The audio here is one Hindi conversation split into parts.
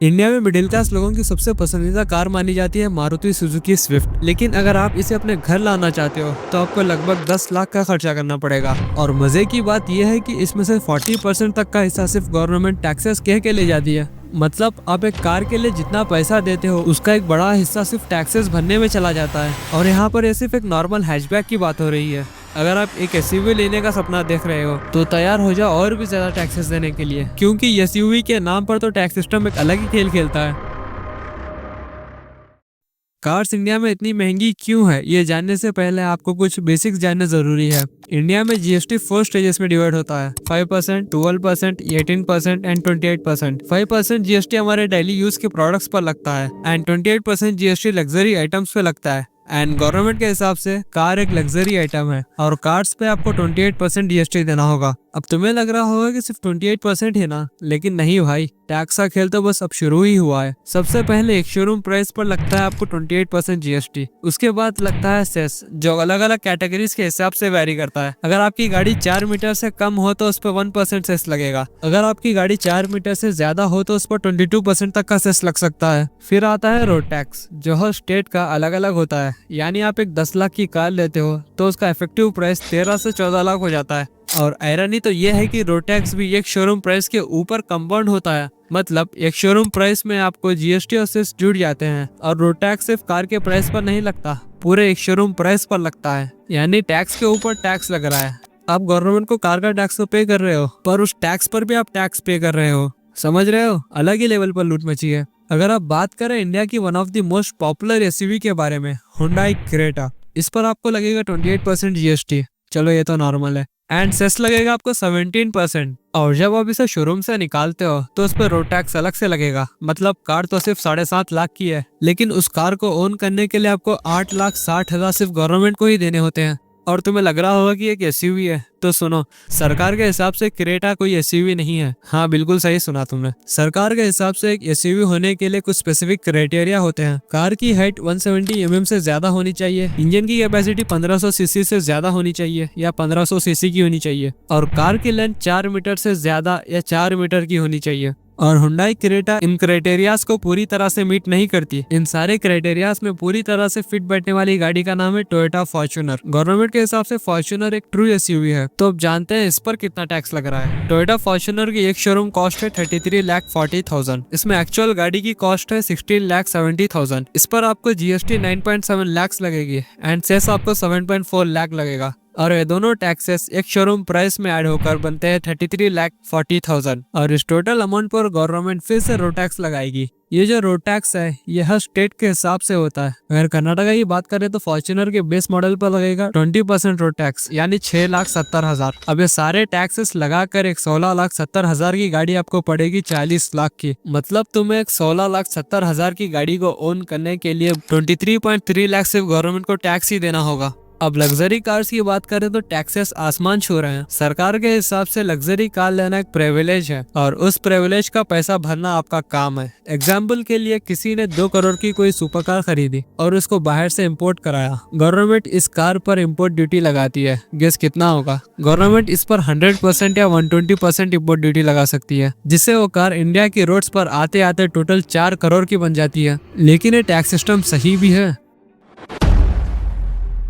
इंडिया में मिडिल क्लास लोगों की सबसे पसंदीदा कार मानी जाती है मारुति सुजुकी स्विफ्ट। लेकिन अगर आप इसे अपने घर लाना चाहते हो तो आपको लगभग 10 लाख का खर्चा करना पड़ेगा। और मजे की बात यह है कि इसमें से 40% तक का हिस्सा सिर्फ गवर्नमेंट टैक्सेस कह के ले जाती है। मतलब आप एक कार के लिए जितना पैसा देते हो उसका एक बड़ा हिस्सा सिर्फ टैक्सेस भरने में चला जाता है। और यहाँ पर ये सिर्फ एक नॉर्मल हैचबैक की बात हो रही है। अगर आप एक एसयूवी लेने का सपना देख रहे हो तो तैयार हो जाओ और भी ज्यादा टैक्सेस देने के लिए, क्योंकि एसयूवी के नाम पर तो टैक्स सिस्टम एक अलग ही खेल खेलता है। कार्स इंडिया में इतनी महंगी क्यों है, ये जानने से पहले आपको कुछ बेसिक्स जानना जरूरी है। इंडिया में जीएसटी 4 स्टेजेस में डिवाइड होता है, 5%, 12%, 18% एंड 28%। 5% जीएसटी हमारे डेली यूज के प्रोडक्ट्स पर लगता है एंड 28% जीएसटी लग्जरी आइटम्स पे लगता है। एंड गवर्नमेंट के हिसाब से कार एक लग्जरी आइटम है और कार्स पे आपको 28% जीएसटी देना होगा। अब तुम्हें लग रहा होगा कि सिर्फ 28% है ना, लेकिन नहीं भाई, टैक्स का खेल तो बस अब शुरू ही हुआ है। सबसे पहले एक शोरूम प्राइस पर लगता है आपको 28% जीएसटी। उसके बाद लगता है सेस, जो अलग अलग कैटेगरीज के हिसाब से वेरी करता है। अगर आपकी गाड़ी 4 मीटर से कम हो तो उस पर 1% सेस लगेगा। अगर आपकी गाड़ी 4 मीटर से ज्यादा हो तो उस पर 22% तक का सेस लग सकता है। फिर आता है रोड टैक्स, जो हर स्टेट का अलग अलग होता है। यानी आप एक 10 लाख की कार लेते हो तो उसका इफेक्टिव प्राइस 13 से 14 लाख हो जाता है। और आयरनी तो यह है कि रोड टैक्स भी एक शोरूम प्राइस के ऊपर कंपाउंड होता है। मतलब एक शोरूम प्राइस में आपको जीएसटी और सेस जुड़ जाते हैं और रोड टैक्स सिर्फ कार के प्राइस पर नहीं लगता, पूरे एक शोरूम प्राइस पर लगता है। यानी टैक्स के ऊपर टैक्स लग रहा है। आप गवर्नमेंट को कार का टैक्स तो पे कर रहे हो, पर उस टैक्स पर भी आप टैक्स पे कर रहे हो। समझ रहे हो, अलग ही लेवल पर लूट मची है। अगर आप बात करें इंडिया की one of the most popular SUV के बारे में, हुंडई क्रेटा, इस पर आपको लगेगा 28% जीएसटी। चलो ये तो नॉर्मल है। एंड सेस लगेगा आपको 17%। और जब आप इसे शोरूम से निकालते हो तो उस पर रोड टैक्स अलग से लगेगा। मतलब कार तो सिर्फ 7.5 लाख की है, लेकिन उस कार को ओन करने के लिए आपको 8,60,000 सिर्फ गवर्नमेंट को ही देने होते हैं। और तुम्हें लग रहा होगा कि एक एसयूवी है, तो सुनो, सरकार के हिसाब से क्रेटा कोई एसयूवी नहीं है। हाँ, बिल्कुल सही सुना तुमने। सरकार के हिसाब से एक एसयूवी होने के लिए कुछ स्पेसिफिक क्राइटेरिया होते हैं। कार की हाइट 170 mm से ज्यादा होनी चाहिए, इंजन की कैपेसिटी 1500 सीसी से ज्यादा होनी चाहिए या 1500 सीसी की होनी चाहिए, और कार की लेंथ 4 मीटर से ज्यादा या 4 मीटर की होनी चाहिए। और हुंडई क्रेटा इन क्राइटेरियाज को पूरी तरह से मीट नहीं करती। इन सारे क्राइटेरियाज में पूरी तरह से फिट बैठने वाली गाड़ी का नाम है टोयोटा फॉर्च्यूनर। गवर्नमेंट के हिसाब से फॉर्च्यूनर एक ट्रू एसयूवी है। तो अब जानते हैं इस पर कितना टैक्स लग रहा है। टोयोटा फॉर्च्यूनर की एक शोरूम कॉस्ट है 33,40,000। इसमें एक्चुअल गाड़ी की कॉस्ट है 16,70,000। इस पर आपको जीएसटी 9.7 लाख लगेगी एंड सेस आपको 7.4 लाख लगेगा। और ये दोनों टैक्सेस एक शोरूम प्राइस में ऐड होकर बनते हैं 33,40,000। और इस टोटल अमाउंट पर गवर्नमेंट फिर से रोड टैक्स लगाएगी। ये जो रोड टैक्स है ये हर स्टेट के हिसाब से होता है। अगर कर्नाटका की बात करें तो फॉर्च्यूनर के बेस मॉडल पर लगेगा 20% रोड टैक्स, यानी 6,70,000। अब ये सारे टैक्सेस लगाकर एक 16,70,000 की गाड़ी आपको पड़ेगी 40 लाख की। मतलब तुम्हें एक 16,70,000 की गाड़ी को ओन करने के लिए 23.3 लाख सिर्फ गवर्नमेंट को टैक्स ही देना होगा। अब लग्जरी कार्स की बात करें तो टैक्सेस आसमान छू रहे हैं। सरकार के हिसाब से लग्जरी कार लेना एक प्रिविलेज है और उस प्रिविलेज का पैसा भरना आपका काम है। एग्जाम्पल के लिए किसी ने 2 करोड़ की कोई सुपर कार खरीदी और उसको बाहर से इंपोर्ट कराया। गवर्नमेंट इस कार पर इंपोर्ट ड्यूटी लगाती है। गेस कितना होगा? गवर्नमेंट इस पर 100% या 120% इंपोर्ट ड्यूटी लगा सकती है, जिससे वो कार इंडिया की रोड्स पर आते आते टोटल 4 करोड़ की बन जाती है। लेकिन ये टैक्स सिस्टम सही भी है।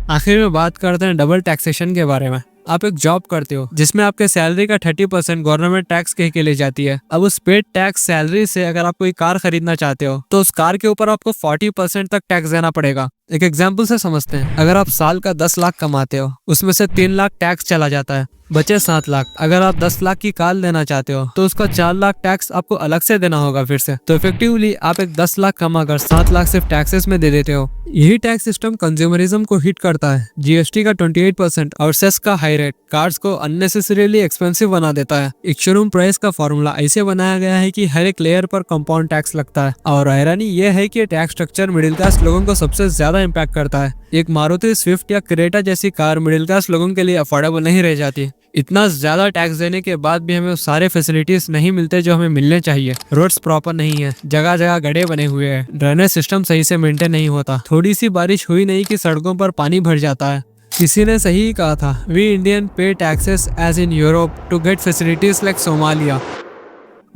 आखिर में बात करते हैं डबल टैक्सेशन के बारे में। आप एक जॉब करते हो जिसमें आपके सैलरी का 30% गवर्नमेंट टैक्स कह के ले जाती है। अब उस पेड टैक्स सैलरी से अगर आप कोई कार खरीदना चाहते हो तो उस कार के ऊपर आपको 40% तक टैक्स देना पड़ेगा। एक एग्जाम्पल से समझते हैं। अगर आप साल का 10 लाख कमाते हो, उसमें से 3 लाख टैक्स चला जाता है, बचे 7 लाख। अगर आप 10 लाख की कार लेना चाहते हो तो उसका 4 लाख टैक्स आपको अलग से देना होगा फिर से। तो इफेक्टिवली आप एक 10 लाख कमाकर 7 लाख सिर्फ टैक्सेस में दे देते हो। यही टैक्स सिस्टम कंज्यूमरिज्म को हिट करता है। जीएसटी का 28% और सेस का हाई रेट कार्स को अननेसेसरीली एक्सपेंसिव बना देता है। एक शोरूम प्राइस का फॉर्मूला ऐसे बनाया गया है कि हर एक लेयर पर कंपाउंड टैक्स लगता है। और आयरनी ये है कि टैक्स स्ट्रक्चर मिडिल क्लास लोगों को सबसे ज्यादा इम्पैक्ट करता है। एक मारुति स्विफ्ट या क्रेटा जैसी कार मिडिल क्लास लोगों के लिए अफोर्डेबल नहीं रह जाती। इतना ज्यादा टैक्स देने के बाद भी हमें सारे फैसिलिटीज नहीं मिलते जो हमें मिलने चाहिए। रोड्स प्रॉपर नहीं है, जगह जगह गड्ढे बने हुए हैं, ड्रेनेज सिस्टम सही से मेंटेन नहीं होता, थोड़ी सी बारिश हुई नहीं कि सड़कों पर पानी भर जाता है। किसी ने सही कहा था, we Indian pay taxes as in Europe to get facilities like Somalia.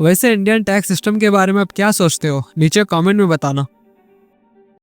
वैसे इंडियन टैक्स सिस्टम के बारे में आप क्या सोचते हो, नीचे कमेंट में बताना।